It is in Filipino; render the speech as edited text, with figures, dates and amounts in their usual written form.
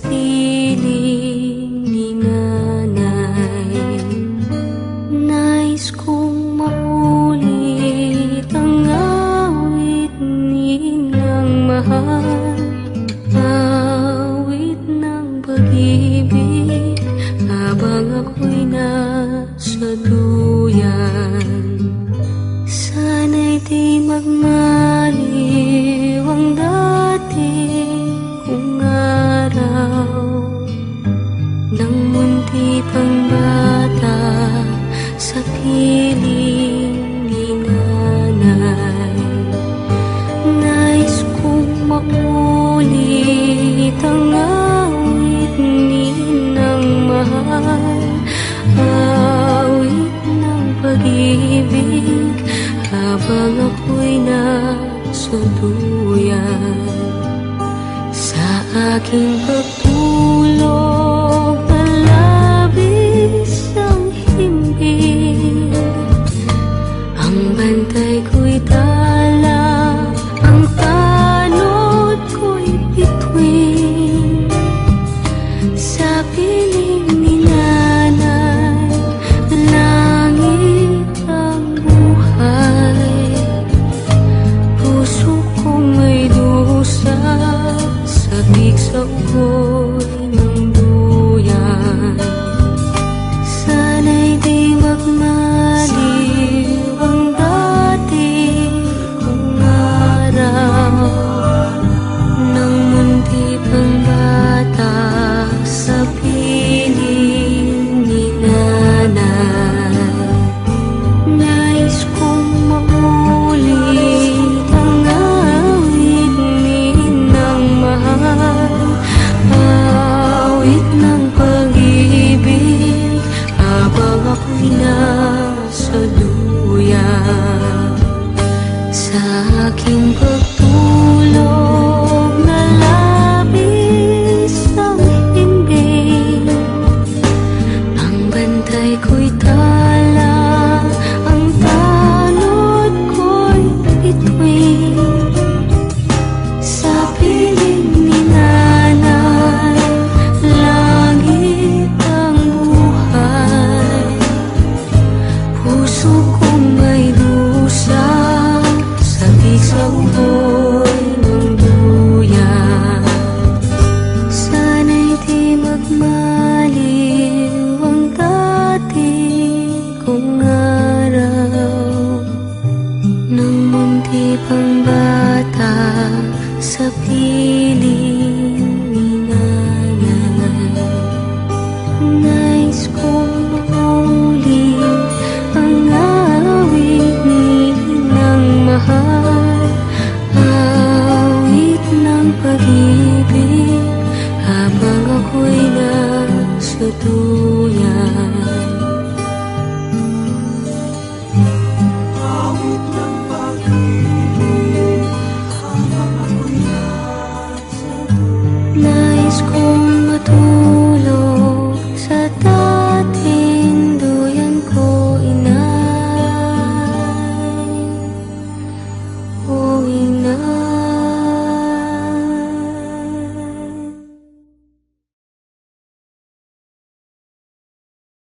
piling ni nanay. Nais kong maulit ang awit ninang mahal, awit ng pag-ibig habang ako'y nasa duyan. Sana'y di magmaliw ang dati kong araw, nang munti pang bata sa piling ni nanay. Nais kong maulit ang awit ninang mahal, awit ng pag-ibig habang ako'y nasa duyan. Sa aking pagkakas